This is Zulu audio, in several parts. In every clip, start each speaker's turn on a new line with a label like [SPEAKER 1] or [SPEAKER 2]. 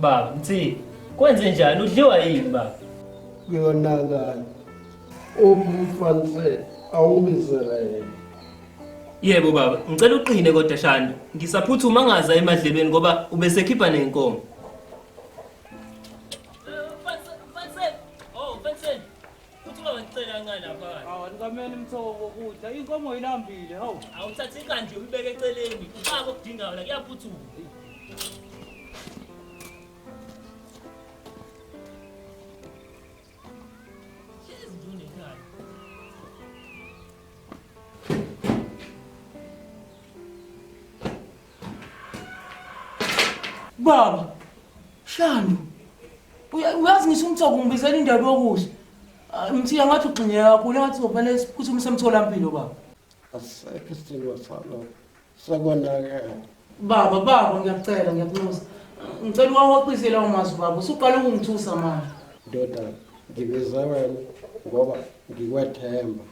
[SPEAKER 1] Baba, mthi kwenze njani udliwa yini baba?
[SPEAKER 2] Kuyonakala. Umfanele awubizela yena.
[SPEAKER 1] Yebo baba, ngicela uqine kodwa Shanda. Ngisaphuthuma ngaza emadlebeni ngoba ubesekhipha nenkomo.
[SPEAKER 3] Nikameni mthoko ukudla inkomo ilambile hawu
[SPEAKER 1] Awuthatha ikanti uyibeke eceleni ufake okudingayo la kuyaphuthuma.
[SPEAKER 3] Baba Shanda uyazi ngisho umthoko ngibizela indaba yokudla mthi angathi uxinye kakhulu engathi uzofanele siphuthume semtholampilo baba
[SPEAKER 2] Asekho isidingo salokho. Sekonakele.
[SPEAKER 3] baba ngiyakucela ngiyakunxusa ngicela uwawoqise lawo mazwi baba usuqala ukungithusa manje
[SPEAKER 2] Ndoda, ngibiza wena ngoba ngikwethemba.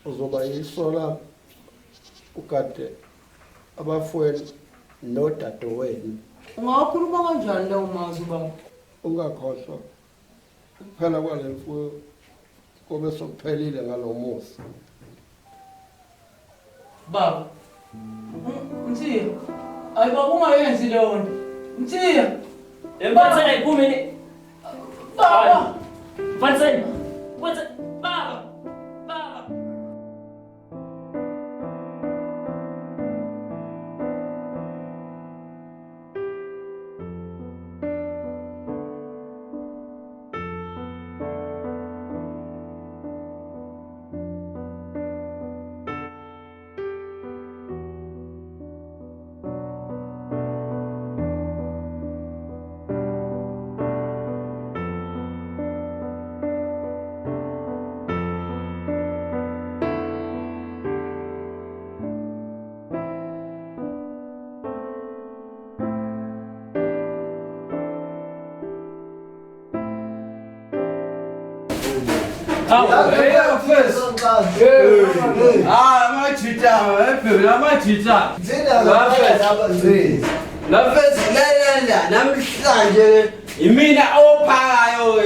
[SPEAKER 2] Uzoba yisola ukade abafweni nodadewenu.
[SPEAKER 3] ungakhuluma kanjani lawo mazwi baba
[SPEAKER 2] Ungakhohlwa ukuphela kwale mfuyo kube sokuphelile ngalomusa.
[SPEAKER 3] baba Mthiya ayiba ungayenzi leyo nto Mthiya
[SPEAKER 1] Embathela iphumi ni.
[SPEAKER 3] baba
[SPEAKER 1] Mfaniseni. Kwenze baba. Baba.
[SPEAKER 4] Namhlanje imina ophakayo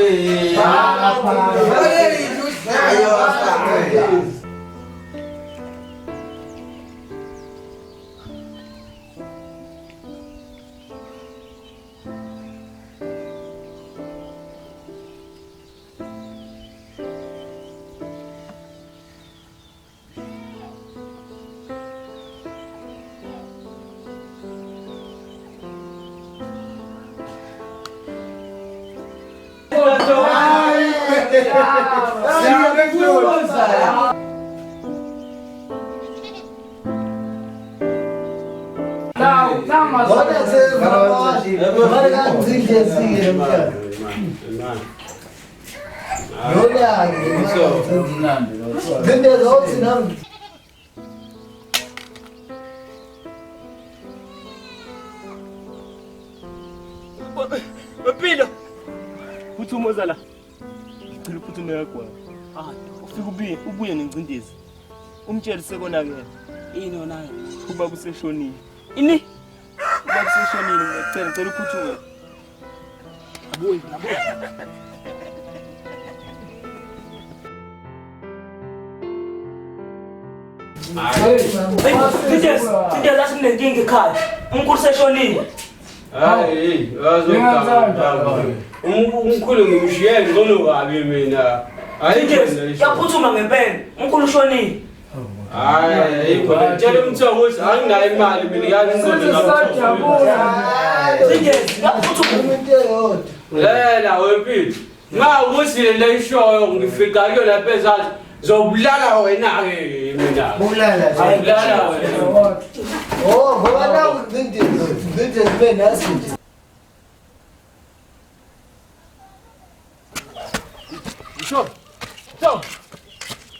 [SPEAKER 1] Bapilo. Phuthuma zala. Ngicela uphuthume yakwa. Ufike ubuye nengcindezi. Umtsheli sekonakela.
[SPEAKER 3] ini yona
[SPEAKER 1] Ubaba useshonile. Ini? Ubaba useshonile ngicela uphuthume.
[SPEAKER 3] abuyi Sithe lasinenkinga ekhaya. Unkulu seshonile.
[SPEAKER 4] Hayi, umkhulu ngimshiyele ngcono kabi mina.
[SPEAKER 3] Yaphuthuma ngempela. Unkulu ushonile.
[SPEAKER 4] Hayi, khona tshela umthoko ukuthi anginayo imali mina yaphuthuma. Lela wempilo. Nga ukuthi le ishoyo ngifika kuyona phezulu. Zobulala wena-ke mina.
[SPEAKER 5] Bulala.
[SPEAKER 4] Awulala wena.
[SPEAKER 5] Oh, ngoba nawe ngide zibe nazi nje.
[SPEAKER 1] Mtho.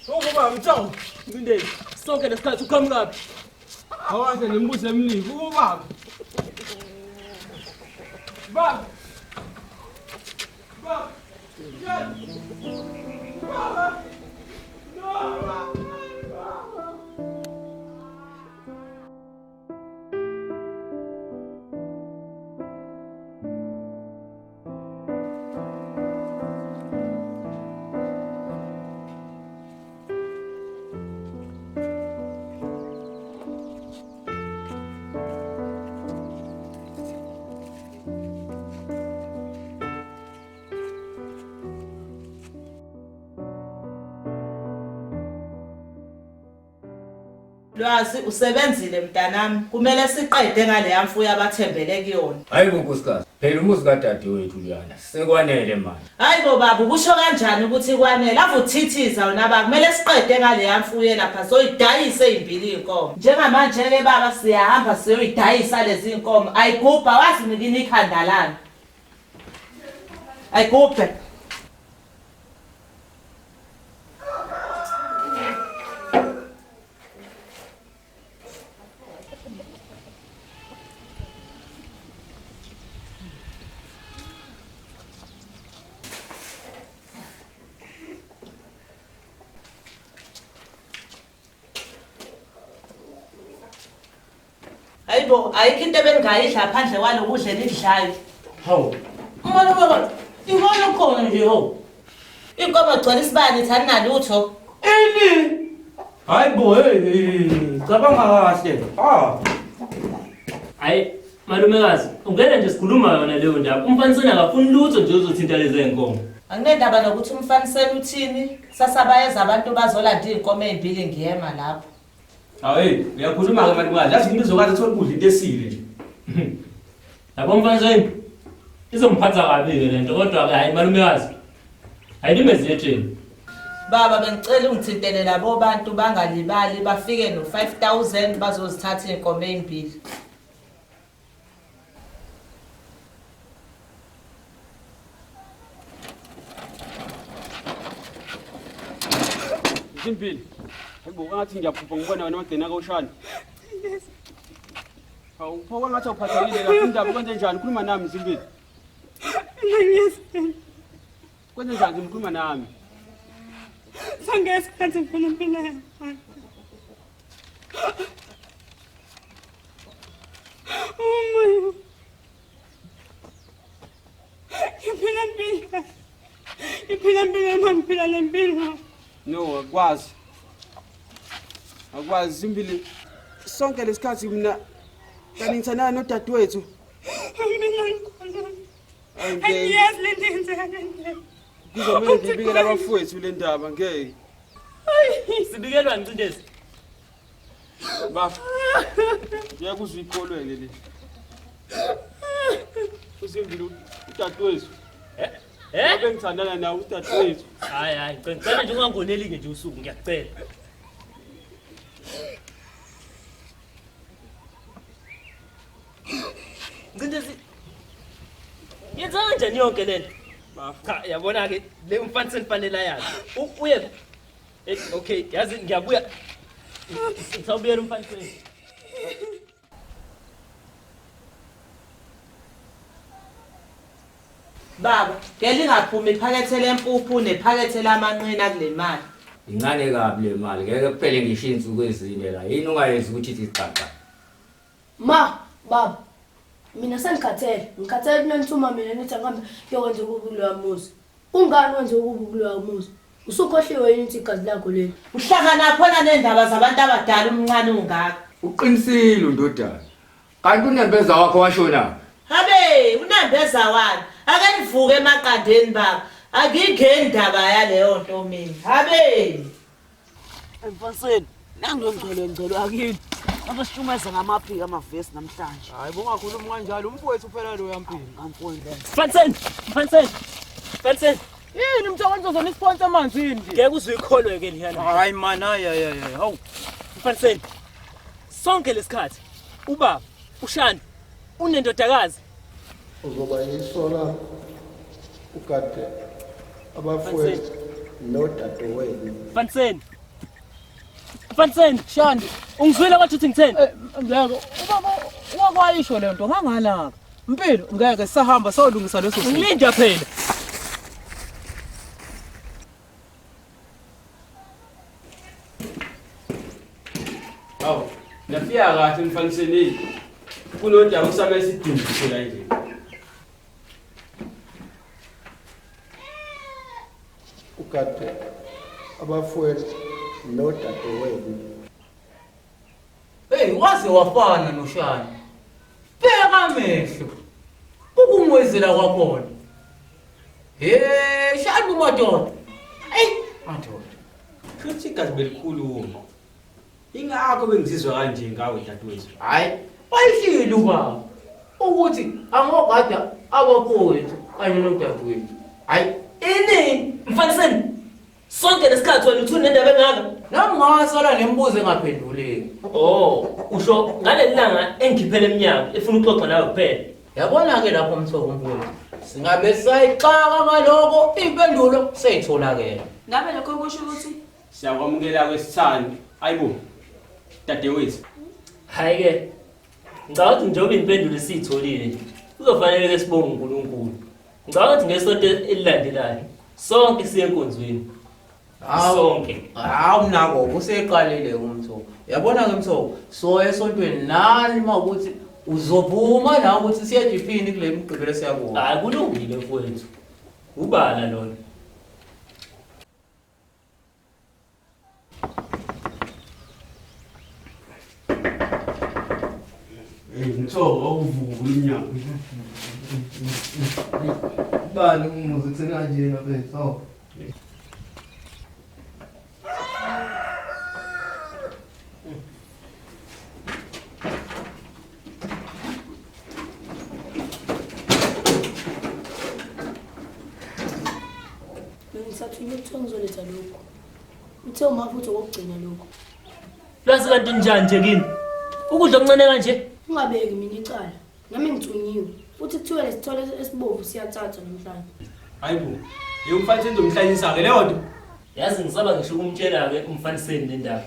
[SPEAKER 1] Ukuba mtho. Ngindeni. Sonke lesikhathi uqhamukaphi?
[SPEAKER 4] Awaze nimbuze emniki ubaba. Baba. Baba. Baba.
[SPEAKER 6] Lwazi usebenzile mntanami kumele siqede ngale yamfuyo abathembele kuyona.
[SPEAKER 7] Hayi bo nkosikazi, phela umuzi kadadewethu luyana sekwanele manje.
[SPEAKER 6] Hayi bo baba ukusho kanjani ukuthi kwanele avuthithiza wena baba kumele siqede ngale yamfuyo lapha soyidayise impilo inkomo. Njengamanje ke baba siyahamba siyoyidayisa lezi inkomo. Ayigubha wazi nikini ikhanda lana. Ayigubhe. Hayibo ayikho into ebengayidla phandle kwalokudla enidlayo.
[SPEAKER 3] Hawu.
[SPEAKER 6] Umona baba ingona ukhona nje ho. Inkomo gcwele isibani thani nalutho.
[SPEAKER 3] Ini. Hayibo hey. Cabanga kahle.
[SPEAKER 1] Hayi malumekazi, ungena nje sikhuluma yona leyo ndaba. Umfaniseni akafuni lutho nje uzothinta lezi enkomo.
[SPEAKER 6] Anginendaba nokuthi umfaniseni uthini. Sasabayeza abantu bazolanda inkomo ezimbili ngiyema lapho.
[SPEAKER 4] Hayi, uyakhuluma ke malumekazi. Yazi into izokwazi uthola ukudla into esile nje.
[SPEAKER 1] Yabo mfaniseni. Izomphatha kabi ke lento kodwa ke hayi malumekazi. Ayidimeze yetsheni.
[SPEAKER 6] Baba bengicela ungithintele labo bantu bangalibali bafike no 5000 bazozithatha inkomo ezimbili.
[SPEAKER 4] Zimbili. Hayibo ngathi ngiyaphupha ngibona wena magcina kawushana. Yes. Hawu, uphoka ngathi awuphathekile lapha indaba kwenze njani? Khuluma nami Zimbili.
[SPEAKER 8] Yes.
[SPEAKER 4] Kwenze njani ngikhuluma nami?
[SPEAKER 8] Sangesikhathi ngifuna impilo yakho. Iphila impilo ngiphila lempilo.
[SPEAKER 4] No, akwazi. Akwazi Zimbili. Sonke lesikhathi mina kaningithandana nodadewethu.
[SPEAKER 8] Mina ngikholwa. Angiyazi le nto yenzakala.
[SPEAKER 4] Kuzomele ngibikele abafowethu le ndaba ngeke.
[SPEAKER 1] Sibikelwa ncindezi.
[SPEAKER 4] Bafo. Ngiyakuzwa ikholweke le. Uzimbili udadewethu. Ngithandana nawe udadewethu.
[SPEAKER 1] Hayi, ngicela nje ungangoneli nje usuku ngiyacela. Ncindezi. Yenza kanjani yonke lento? Cha, yabona ke le umfaniseni fanele yazi. Uye okay, yazi ngiyabuya. Ngizawubuyela umfaniseni.
[SPEAKER 6] Baba, ngeke lingaphumi iphakethe lempuphu nephakethe lamanqina kule mali.
[SPEAKER 7] Incane kabi le mali, ngeke kuphele ngisho insuku ezine la. Yini ungayenzi ukuthi ithi xaxa?
[SPEAKER 9] Baba, mina sengikhathele kunanithuma mina nithi ngihambe ngiyokwenza ukubulewa umuzi. Ungani wenza ukubulewa umuzi? Usukhohliwe yini ukuthi igazi lakho leli?
[SPEAKER 6] Uhlangana khona nendaba zabantu abadala umncane ungaka.
[SPEAKER 7] Uqinisile undodana. Kanti unembeza wakho washona.
[SPEAKER 6] Habe, unembeza wani? Ake nivuke emaqandeni baba. Akingeni indaba yaleyo nto mina. Habe.
[SPEAKER 10] Mfaniseni, ngicelo akini. Abasishumeza ngamaphika amavesi namhlanje.
[SPEAKER 4] Hayi bongakhuluma kanjalo umfowethu phela lo yampilo.
[SPEAKER 10] Ngamfowethu.
[SPEAKER 1] Mfaniseni.
[SPEAKER 3] Yini mthoko nizozona isponsor amanzini nje?
[SPEAKER 1] Ngeke uzuyikholwe ke liyana.
[SPEAKER 3] Hayi man, hayi. Hawu.
[SPEAKER 1] Mfaniseni. Sonke lesikhathi ubaba, uShani, unendodakazi.
[SPEAKER 2] Uzoba yisola ukade abafowethu nodadewenu.
[SPEAKER 1] Mfaniseni,
[SPEAKER 3] Shani,
[SPEAKER 1] ungizwile kwathi uthi ngitheni?
[SPEAKER 3] ngeke ubaba wakwayisho lento nganganaka. Mpilo ngeke sisahamba sawulungisa leso simo.
[SPEAKER 1] Ngilinda phela.
[SPEAKER 4] Hawu, ngiyafika kahle Mfaniseni. Kunodaba kusame isidumbu la nje.
[SPEAKER 2] Ukade abafowethu nodadewenu.
[SPEAKER 3] Hey, waze wafana noShani. Bheka amehlo. Ukumwezela kwakhona. Shani madoda. Madoda.
[SPEAKER 7] Futhi igazi belikhuluma. Ingakho bengizizwa kanje ngawe dadewethu.
[SPEAKER 3] Hayi, bayishilo ubaba. Ukuthi angogada abafowethu kanye nodadewethu. Hayi,
[SPEAKER 1] Ini, Mfaniseni. Sonke lesikhathi wena uthuni nendaba engaka?
[SPEAKER 3] nami ngasala nembuzo engaphenduleki.
[SPEAKER 1] Usho ngaleli langa engikhiphele eminyango efuna ukuxoxa nawe kuphela.
[SPEAKER 3] Yabona ke lapho mthoko mfowethu. Singabe sayixaka ngaloko impendulo seyitholakele.
[SPEAKER 8] Ngabe lokho kusho ukuthi
[SPEAKER 4] Siyakwamukela kwesithando. Ayibo. Dadewethu.
[SPEAKER 1] Hayi ke. Ngicabanga ukuthi njengoba impendulo siyitholile nje. Kuzofanele ke sibonge uNkulunkulu. Ngicabanga ukuthi ngesonto elilandelayo sonke siye enkonzweni. Sonke.
[SPEAKER 3] Hawu nako useqalile umthoko. Yabona ke mthoko, so esontweni nani makuthi uzophuma na ukuthi siye diphini kule migqibelo siyakuwa.
[SPEAKER 1] Hayi kulungile mfowethu. Ubala lona.
[SPEAKER 4] Ngithoka ukuvuka iminyango.
[SPEAKER 5] Bani umuzi kusenanje na bese.
[SPEAKER 9] Bengisathula ukuthi ngizoletha lokho. Uthe uma futhi okugcina lokho.
[SPEAKER 1] Lazi kanti njani nje kini? Ukudla okuncane kanje?
[SPEAKER 9] Ungabeki mina icala. Nami ngithunyiwe. Futhi kuthiwa lesithole esibovu siyathatha namhlanje.
[SPEAKER 4] Hayibo. Yomfaniseni ngomhlanyisa ke leyo nto.
[SPEAKER 1] Yazi ngisaba ngisho ukumtshela ke umfaniseni le ndaba.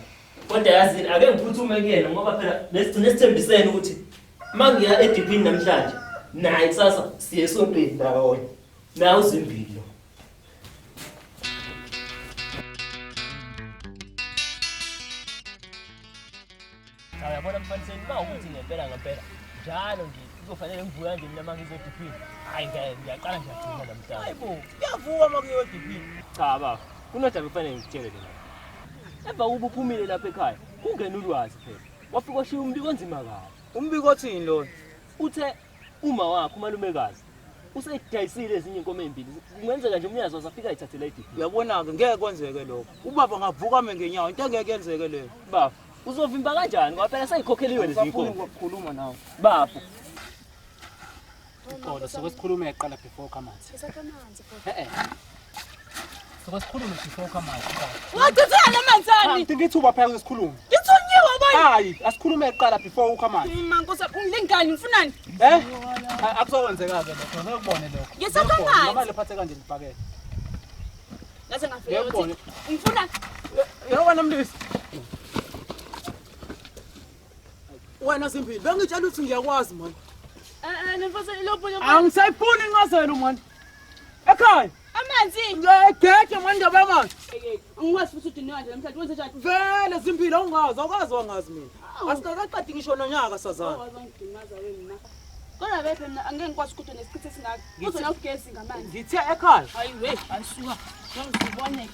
[SPEAKER 1] Kodwa yazi ake ngiphuthume kuyena ngoba phela nesithembisene ukuthi mangiya ediphini namhlanje naye kusasa siye esontweni ndawonye. Nawu zimbili. Yabona mfaniseni ukuthi ngempela njalo nje kuzofanele ngivuka nje mina mangize ediphini. Hayi ngiyaqala nje agcina namhlanje. Hayibo, kuyavuka makuyo ediphini. Cha baba, kunodaba kufanele ngitshele lena. Emva kokuba uphumile lapha ekhaya, ungena ulwazi phela. Wafika washiya umbiko onzima kabi.
[SPEAKER 3] Umbiko othini lona?
[SPEAKER 1] Uthe uma wakho umalumekazi useyidayisile ezinye inkomo ezimbili. Kungenzeka nje umnyazo wasafika ayithathela ediphini.
[SPEAKER 3] Uyabona ke ngeke kwenzeke lokho. Ubaba ngavuka ngenyawo, into engeke yenzeke leyo.
[SPEAKER 1] Baba, uzovimba kanjani ngoba phela sayikhokheliwe lezi inkomo?
[SPEAKER 3] Ufuna ukukhuluma nawe.
[SPEAKER 1] Baba,
[SPEAKER 11] Kodwa sokusikhuluma eqala before kamanzi.
[SPEAKER 8] Isakamanzi kodwa.
[SPEAKER 11] Sokusikhuluma before kamanzi.
[SPEAKER 8] Wathithana amanzani.
[SPEAKER 11] Ngithuba phela ukusikhuluma.
[SPEAKER 8] Ngithunyiwe boy.
[SPEAKER 11] Hayi, asikhulume eqala before ukamanzi.
[SPEAKER 8] Mankosi ungilingani ufunani?
[SPEAKER 11] Akusokwenzeka ke lokho, ngekubone lokho.
[SPEAKER 8] Ngisakamanzi.
[SPEAKER 11] Noma lephathe kanje libhakela.
[SPEAKER 8] Ngaze ngafika ukuthi ngifuna
[SPEAKER 3] Yabona mlisi. Wena Simpili, bengitshela ukuthi ngiyakwazi man.
[SPEAKER 8] nemfosa ilopho
[SPEAKER 3] Angisayifuni ingazelo man. Ekhaya.
[SPEAKER 8] amanzi.
[SPEAKER 3] Ngeke man ndaba amanzi.
[SPEAKER 8] Ngikwazi futhi udiniwe nje namhlanje wenze njani?
[SPEAKER 3] Vele Simpili awukazi wangazi mina. Asikaqaqedi ngisho nonyaka sazana.
[SPEAKER 8] Wazongidimaza wena. Kodwa bephe mina angeke ngikwazi ukuthi nesikhathi esingaka. Uzona ugesi ngamanzi.
[SPEAKER 3] Ngithe ekhaya.
[SPEAKER 8] Hayi we, ayisuka. Ngizibone.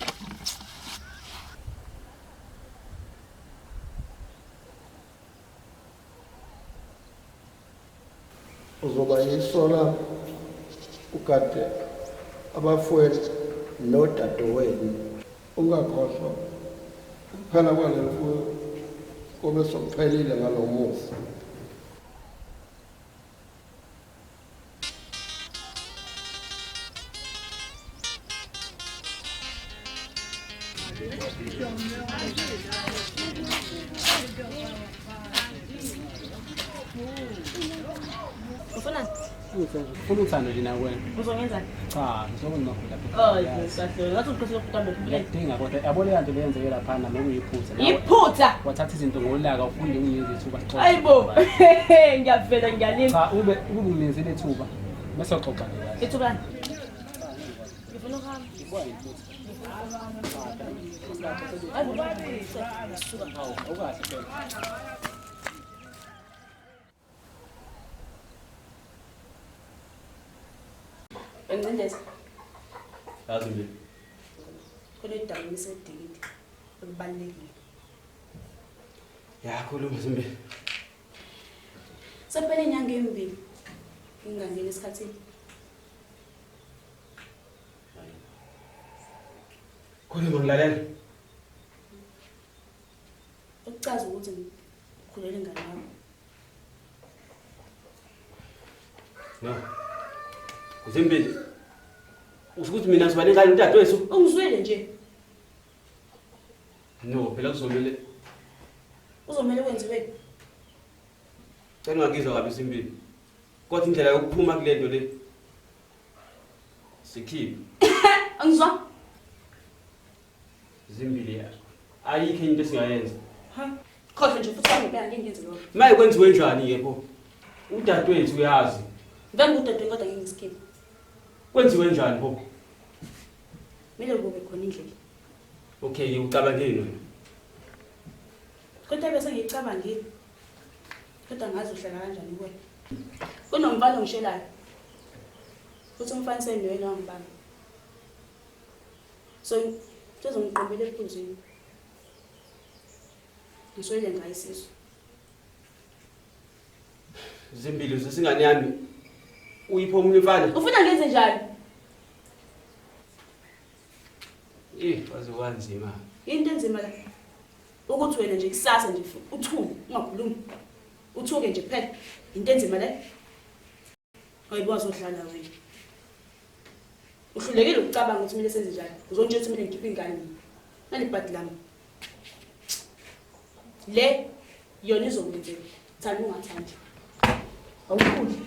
[SPEAKER 2] Uzoba yisola ukade abafowethu nodadewenu. Ungakhohlwa kuphela kwalelo kobe sokuphelile ngalomusa.
[SPEAKER 8] Ufuna
[SPEAKER 4] Ufuna uthando lina wena.
[SPEAKER 8] uzongenzani?
[SPEAKER 4] Cha, ngizokungakhola.
[SPEAKER 8] Oh, kahle. Ngathi uqhubeka ukuqamba phela.
[SPEAKER 4] Ngiyadinga kodwa yabona le nto leyenzeke lapha nami okuyiphutha.
[SPEAKER 8] Iphutha.
[SPEAKER 4] Wathatha izinto ngolaka ufunde unginikeze ithuba sixoxe.
[SPEAKER 8] Ayibo. Ngiyavela ngiyalima.
[SPEAKER 4] Cha, ube unginikeze ithuba. Bese xoxa kahle.
[SPEAKER 8] Ithubani? Ngifuna ukuhamba.
[SPEAKER 4] Awukahle phela.
[SPEAKER 8] Ngenzendeza.
[SPEAKER 7] Yazi nje.
[SPEAKER 8] Khona idaba lisedikidi. Okubalekile.
[SPEAKER 7] Ya khuluma Zimbi.
[SPEAKER 8] Sephela inyanga embili. Ngingangena esikhathini.
[SPEAKER 7] Khuluma ngilalela.
[SPEAKER 8] Ukuchaza ukuthi ngikhulele ingane yakho.
[SPEAKER 7] No. Zimbi. Usukuthi mina sibane ngani udadewethu?
[SPEAKER 8] Ungizwele nje.
[SPEAKER 7] No, phela kuzomela
[SPEAKER 8] Uzomela wenziwe.
[SPEAKER 7] ngingakizwa kabi Zimbi. Kodwa indlela yokuphuma kule nto le sikhiphe.
[SPEAKER 8] Angizwa?
[SPEAKER 7] Zimbili ayikho into esingayenza.
[SPEAKER 8] Ha? Khohle nje futhi angibeka ngenze lokho.
[SPEAKER 7] Maye kwenziwe njani ke pho? Udadewethu uyazi.
[SPEAKER 8] Ngeke ngudadwe kodwa ngingiskip.
[SPEAKER 7] Kwenziwe njani pho?
[SPEAKER 8] Mele kube khona indlela.
[SPEAKER 7] Okay, ucabangeni wena.
[SPEAKER 8] Kodwa bese ngicabangile. Kodwa ngazi uhlala kanjani kuwe. Kunombalo ngishelayo. Futhi umfanise noyena wangibamba. So, ngizongiqombela ephuzini. Ngisoyile ngayisizwe.
[SPEAKER 7] Zimbili sesingane yami uyipho umunye mfana.
[SPEAKER 8] Ufuna ngenze njani?
[SPEAKER 7] Waze wanzima.
[SPEAKER 8] Into enzima la. Ukuthi wena nje kusasa nje uthule ungakhulumi. Uthuke nje phela. Into enzima le. Ayibwazi udlala wena. Uhlulekile ukucabanga ukuthi mina senze njani. Uzonje ukuthi mina ngikhiphe ingane. Nalibhadi lami. Le yona izokwenzeka. Thanda ungathandi. Awukhuli.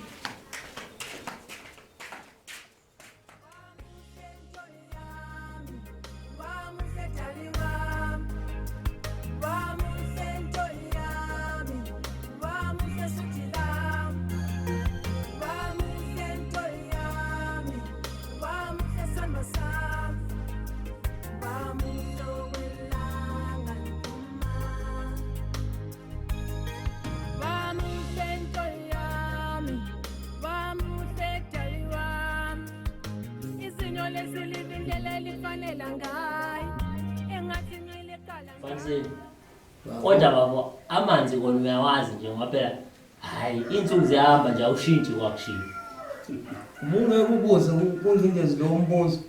[SPEAKER 1] Fansini. Kodwa baba amanzi kona uyawazi nje ngaphela. Hayi insuku ziyahamba nje awushintshi kwakushiya.
[SPEAKER 3] Ubungeke ubuze kungindezi lo mbuzo.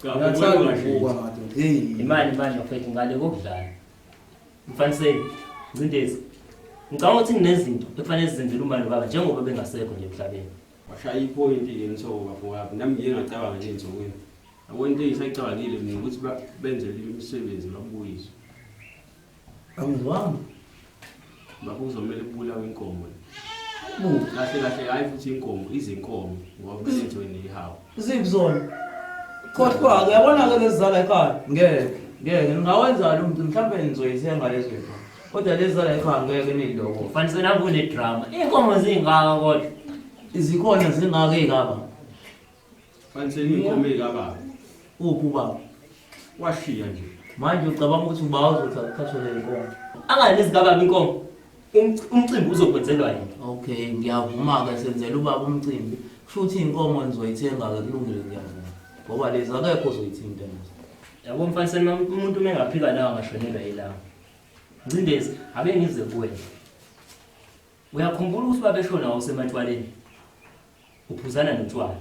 [SPEAKER 3] Uyathanda ukubuka madoda. Hey,
[SPEAKER 1] imali bafethu ngale kokudlala. Mfaniseni, ngindezi. Ngicabanga ukuthi kunezinto ekufanele sizenzele umali baba njengoba bengasekho nje emhlabeni.
[SPEAKER 7] Washaya ipoint ngensoko bafowabo. Nami ngiye ngacabanga nje insokweni. Akwenye into engisayicabangile mina ukuthi benzele imisebenzi babuyiswe.
[SPEAKER 3] Angizwanga.
[SPEAKER 7] Bakuzomela ukubulawa inkomo. Kahle kahle hayi futhi inkomo izinkomo ngoba kusethiwe nehawu.
[SPEAKER 3] Zibzona. Kodwa uyabona ke lezizala ekhaya. Ngeke ngingawenza lo muntu mhlawumbe nizoyithenga lezo zinto. Kodwa lezizala ekhaya ngeke niloko.
[SPEAKER 1] Kufanele navune drama. Inkomo zingaka kodwa.
[SPEAKER 3] Izikhona zingake ngaba.
[SPEAKER 7] Kufanele inkomo ekaba.
[SPEAKER 3] Uphi ubaba?
[SPEAKER 7] Washiya nje.
[SPEAKER 3] Manje ucabanga ukuthi uba uzothatha ukhathole inkomo.
[SPEAKER 1] Angalezi kababa inkomo. Umcimbi uzokwenzelwa yini?
[SPEAKER 3] Okay, ngiyavuma ke senzela ubaba umcimbi. Kusho ukuthi inkomo nizoyithenga ke kulungile ngiyavuma. Ngoba lezi akekho ozoyithinta nazo.
[SPEAKER 1] Yabo mfaniseni umuntu mengaphika nawe angashonelwa yilanga. Ngcindezi ake ngize kuwe. Uyakhumbula ukuthi babeshona usematwaleni? Uphuzana notshwala.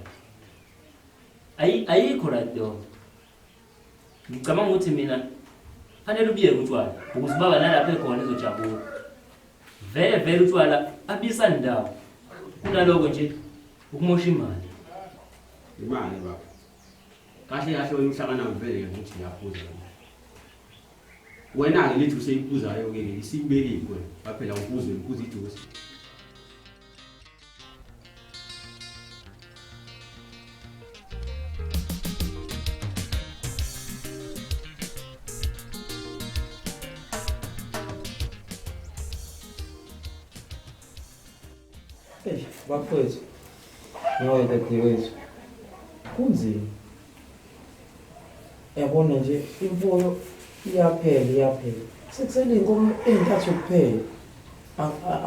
[SPEAKER 1] Ayikho right though. Ngicabanga ukuthi mina fanele ubiye utshwala ukuze baba nalapha ekhona izojabula. Vele utshwala abisa ndawo. Kunaloko nje ukumosha imali.
[SPEAKER 7] Imali baba. Kahle kahle wena uhlangana ngivele ukuthi ngiyaphuza. Wena-ke lethu seyibuzayo-ke isibekile wena phela ubuze ukuze ijuzi.
[SPEAKER 3] Bafowethu, ngoba dadewethu kunzima. Yabona nje imfuyo iyaphela. Sekusele inkomo ey'ntathu kuphela.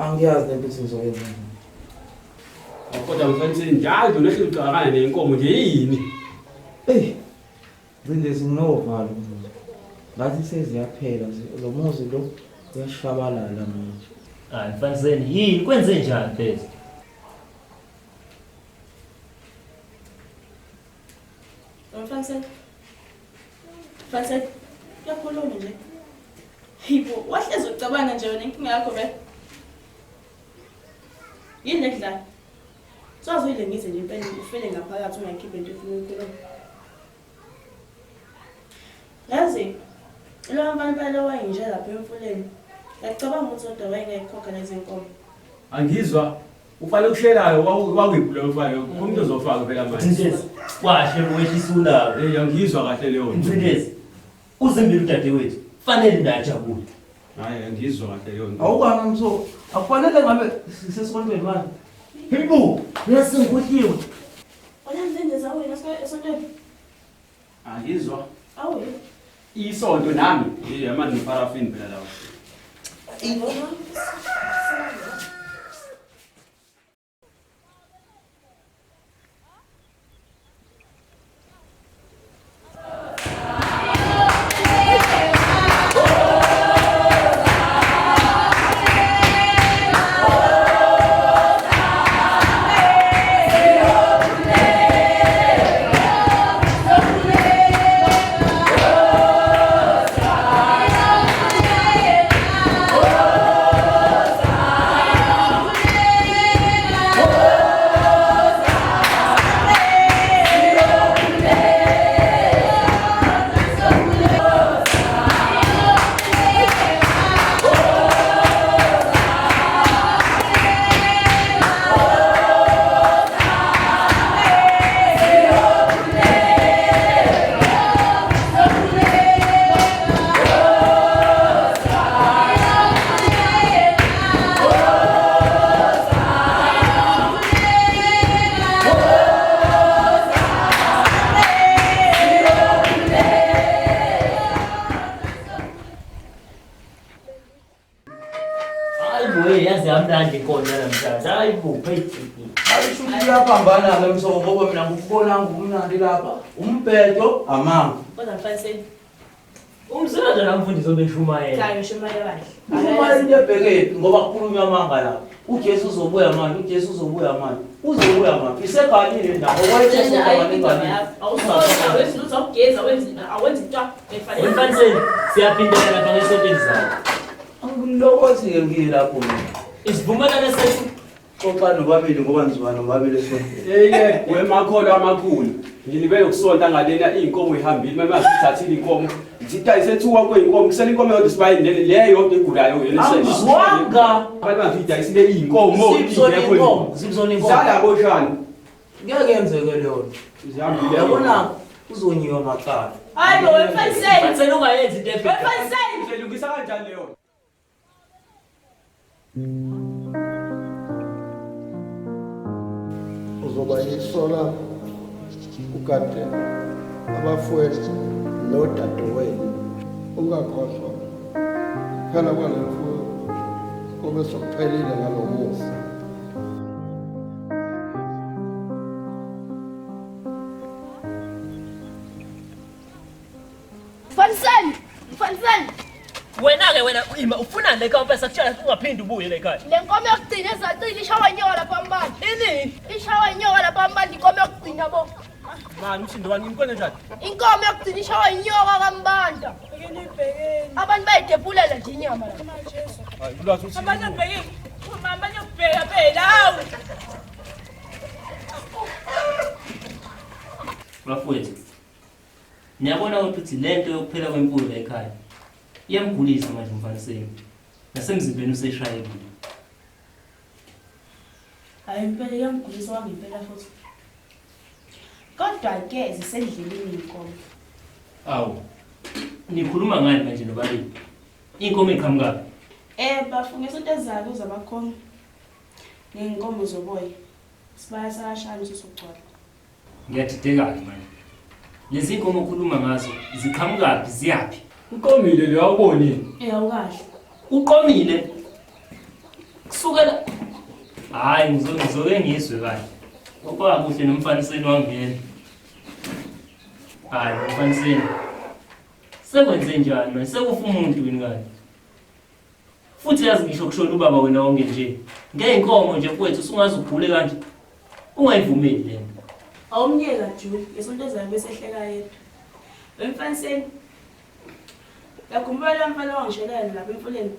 [SPEAKER 3] Angiyazi lento ukuthi ngizoyenza njani.
[SPEAKER 7] Kodwa mfaniseni njalo nehle ucabangana nenkomo nje yini?
[SPEAKER 3] Ngcindezi nginovalo nje. Ngathi seziyaphela nje. Lo muzi lo uyashabalala manje.
[SPEAKER 1] Hayi mfaniseni yini kwenze njani phela?
[SPEAKER 8] Mfaniseni, uyakhuluma nje. Hibo, wahlezi ucabanga nje wena inkinga yakho vele. Yini nekudlala? Sazi uyilengise nje impela ufele ngaphakathi ungayikhiphe into efuna ukukhuluma. Yazi, lo abantu balo wayinje lapha emfuleni. Ngiyacabanga ukuthi odwa wayengayikhokha lezi nkomo.
[SPEAKER 7] Angizwa ufanele ukushelayo wawiphi lo mfana umuntu ozofaka phela manje.
[SPEAKER 1] Mfundisi, kwahle wehlisa ulaka.
[SPEAKER 7] Angizwa kahle leyo nto.
[SPEAKER 1] Mfundisi, uzimbili udadewethu fanele ndajabula.
[SPEAKER 7] Hayi angizwa kahle leyo nto.
[SPEAKER 3] Awukanga mso, akufanele ngabe sesikontweni manje.
[SPEAKER 1] Hibo, uyasingukhiwe.
[SPEAKER 8] Wena mzindeza wena esontweni.
[SPEAKER 7] Angizwa.
[SPEAKER 8] Awu.
[SPEAKER 7] Isonto nami yamani parafini phela lawo.
[SPEAKER 1] Amnandi inkomo namhlanje. Hayi bo, phezu.
[SPEAKER 3] Ayishuthi iyaphambana ke msoko ngoba mina ngikubona ngumnandi lapha. Umbhedo amanga.
[SPEAKER 8] Kodwa mfaniseni.
[SPEAKER 1] Umsebenzi namfundisi obeshumayela.
[SPEAKER 8] Hayi ushumayela kahle.
[SPEAKER 3] Uma into ebhekephi ngoba kukhulunywa amanga lapha. uJesu uzobuya manje, uJesu uzobuya manje. Uzobuya manje. Iseganile ndawo wayethe
[SPEAKER 8] ayibani. Awusona wethu uzogeza wenza awenza into efanele.
[SPEAKER 1] Mfaniseni, siyaphindela lapha ngesontweni zayo.
[SPEAKER 3] Angilokothi ke ngilapho mina.
[SPEAKER 1] Isivumelane sethu
[SPEAKER 3] xoxa nobabili ngoba nizwana nobabili
[SPEAKER 7] sonke. Wemakholwa amakhulu. Ngilibele ukusonta ngalena inkomo ihambile mama asithathile inkomo. Ngidayise 2 kweinkomo kusela inkomo yodwa sibayindele leyo yodwa egulayo yena sele.
[SPEAKER 3] Awuzwanga.
[SPEAKER 7] Abantu bafidayisile inkomo
[SPEAKER 3] Zibzona inkomo.
[SPEAKER 7] Sala boshana.
[SPEAKER 3] Ngeke yenzeke leyo.
[SPEAKER 7] Zihambile.
[SPEAKER 3] Yabona uzonyiwa maqala.
[SPEAKER 8] Hayi bo mfaniseni.
[SPEAKER 1] Mfaniseni ungayenzi into ebheka.
[SPEAKER 8] Mfaniseni.
[SPEAKER 7] Selungisa kanjani leyo?
[SPEAKER 2] Uzoba yisola ukade abafowethu nodadewenu ungakhohlwa phela kwalemfuyo kube sokuphelile ngalo muzi.
[SPEAKER 9] Mfaniseni
[SPEAKER 1] wena-ke wena ima ufuna le nkomo sakutshela ungaphindi ubuye le ekhaya.
[SPEAKER 9] le nkomo yokugcina ezacile ishawa inyoka lapha mbani.
[SPEAKER 1] Ini?
[SPEAKER 9] Ishawa inyoka lapha mbani inkomo yokugcina bo.
[SPEAKER 1] Mani umsindo wani ngikwenze njani?
[SPEAKER 9] Inkomo yokugcina ishawa inyoka kambanda. Abantu bayidebhulela nje inyama la.
[SPEAKER 1] Hayi ulwazi uthi.
[SPEAKER 8] Abantu abheke mama nyobheka phela hawu.
[SPEAKER 1] Bafowethu. Niyabona ukuthi le nto yokuphela kwemfuyo la ekhaya iyamgulisa manje Mfaniseni. Nasemzimbeni useshayekile.
[SPEAKER 8] Hayi impela iyangigulisa wangempela futhi. Kodwa-ke zisendleleni iy'nkomo.
[SPEAKER 1] Awu. Nikhuluma ngani manje nobabili? Iy'nkomo ey'qhamukapi?
[SPEAKER 8] Bafunga isonto ezayo kuze abakhona. Ney'nkomo zoboya. Sibaya sakashani sisugcwala.
[SPEAKER 1] Ngiyadideka-ke manje. Lezi nkomo okhuluma ngazo ziqhamukapi ziyaphi?
[SPEAKER 7] Uqomile le awubonini?
[SPEAKER 8] Awukahle.
[SPEAKER 1] Uqomile. Kusukela hayi ngizoke ngizwe kahle. Ngoba kuhle nomfaniseni wangena. Hayi Mfaniseni. Sekwenze njani manje? Sekufa umuntu wini kahle. Futhi yazi ngisho kushona ubaba wena wonke nje. Ngeyinkomo nje mfowethu usungaze ukhule kanje. Ungayivumeli lento.
[SPEAKER 8] Awumnyeka Juli, lesonto ezayo bese ehleka yedwa. Emfaniseni. Yakhumbula mfana wangishelayo lapha emfuleni.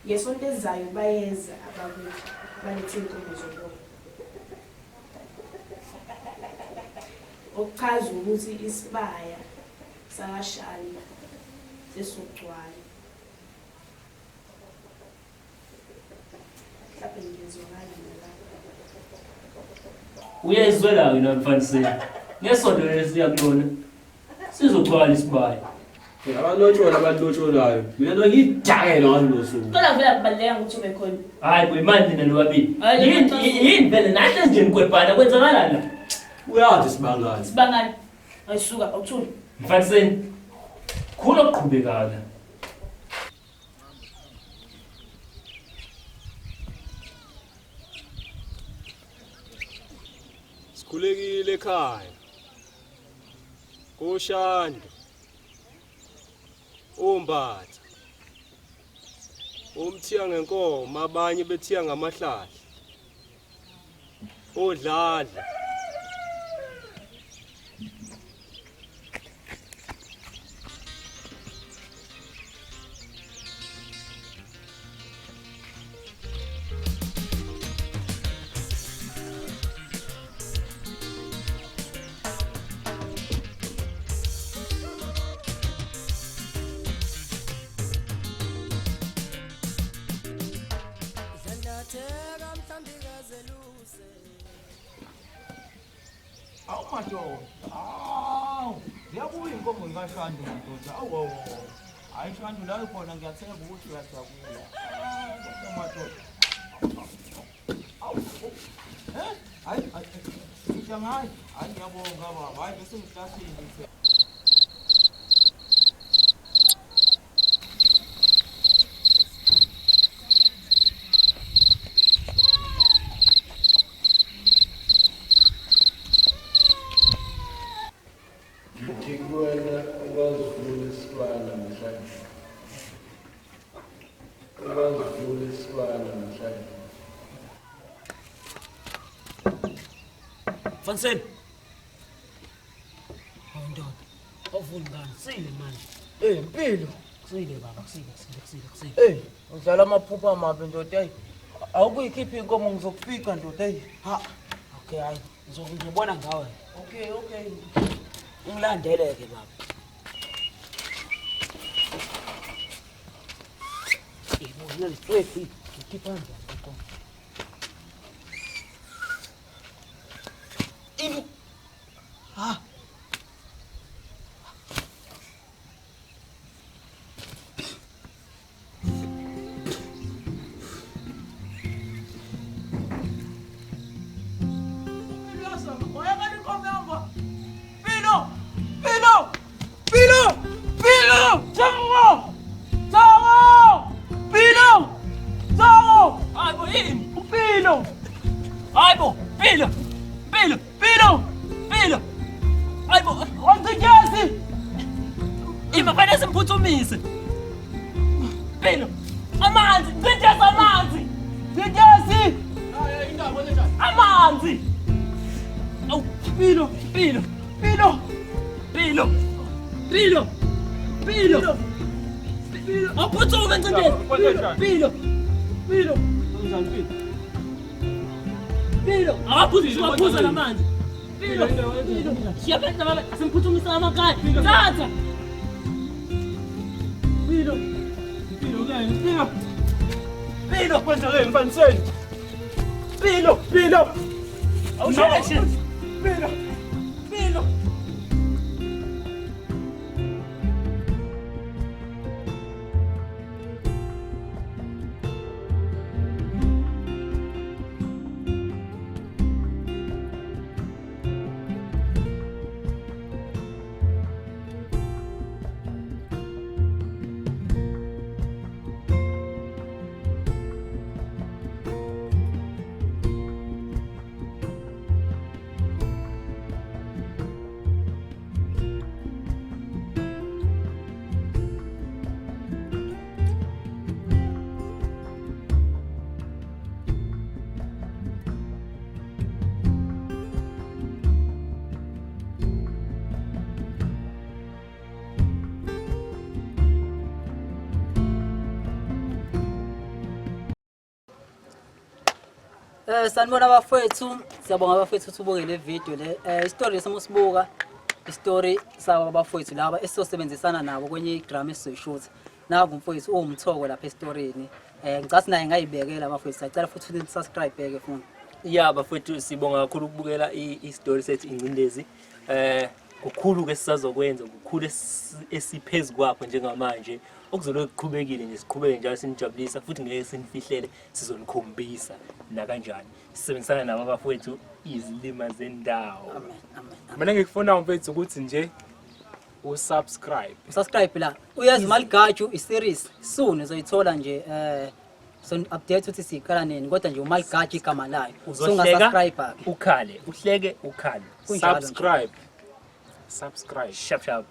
[SPEAKER 8] Ngesonto ezayo bayeza abakuthi balethe inkomo zoboya. Okuchaza ukuthi isibaya sakashani sesugcwala. Lapha ngizokala nalapha.
[SPEAKER 1] Uyayizwela wena Mfaniseni. Ngesonto lesiya kulona. Sizogcwala isibaya.
[SPEAKER 7] Abalotshonayo. Mina ndo ngidakela ngalo suku.
[SPEAKER 8] Kodwa vele akubaleka ukuthi ube khona.
[SPEAKER 1] Hayi boyimani nina nobabili. Yini vele nahle nje nikwebhana kwenzakalani la?
[SPEAKER 7] Uyazi sibangani.
[SPEAKER 8] Sibangani? Ayisuka awuthuli.
[SPEAKER 1] Mfaniseni. Khona okuqhubekayo la.
[SPEAKER 12] Sikhulekile ekhaya. Koshanda. Umbatha. Umthiya ngenkomo abanye bethiya ngamahlahla. Odladla.
[SPEAKER 3] Madoda. Awu, ziyabuya inkomo ngikashandi madoda. Awu. Hayi shandi la khona ngiyathemba ukuthi uyajabula. Madoda. Awu. Hayi, ngiyangani? Hayi ngiyabonga baba. Hayi bese ngihlahlile nje.
[SPEAKER 10] Mfaniseni. Hawu ndoda. Awuvuni ngani? Sile manje.
[SPEAKER 3] Impilo.
[SPEAKER 10] Kusile baba, kusile.
[SPEAKER 3] Udlala amaphupha amabi ndoda hey. Awukuyikhipha inkomo ngizokufica ndoda hey.
[SPEAKER 10] Ha. Okay hayi. Ngizobona ngawe.
[SPEAKER 3] Okay.
[SPEAKER 10] Ungilandele ke baba. Ibona leswethi, ngikhipha nje inkomo. Ha.
[SPEAKER 4] Pilo kwenzeke mfaniseni. Pilo.
[SPEAKER 1] Awusheshe.
[SPEAKER 4] Pilo.
[SPEAKER 10] Sanibona bafowethu, siyabonga bafowethu ukuthi ubuke le video le. Isitori lesomosibuka, isitori sawa bafowethu laba esizosebenzisana nabo kwenye drama esizoyishoot. Naku mfowethu uwumthoko lapha esitorini. Ngicela naye ngayibekela bafowethu. Sicela futhi ukuthi subscribe ke funa.
[SPEAKER 1] Ya bafowethu sibonga kakhulu ukubukela i-story set ingcindezi. Kukhulu ke sisazokwenza, kukhulu esiphezulu kwakho njengamanje. Okuzoloku kuqhubekile nje siqhubeke njalo sinijabulisa futhi ngeke sinifihlele sizonikhombisa na kanjani. Sisebenzisana nabo bafowethu izilima zendawo.
[SPEAKER 13] Mina ngikufuna mfethu ukuthi nje usubscribe.
[SPEAKER 10] Subscribe la. Uyazi Maligaju i-series soon uzoyithola nje so update ukuthi sikhala nini kodwa nje uMaligaju igama layo.
[SPEAKER 1] Uzohleka ukhale, uhleke ukhale.
[SPEAKER 13] Subscribe.
[SPEAKER 1] Shap.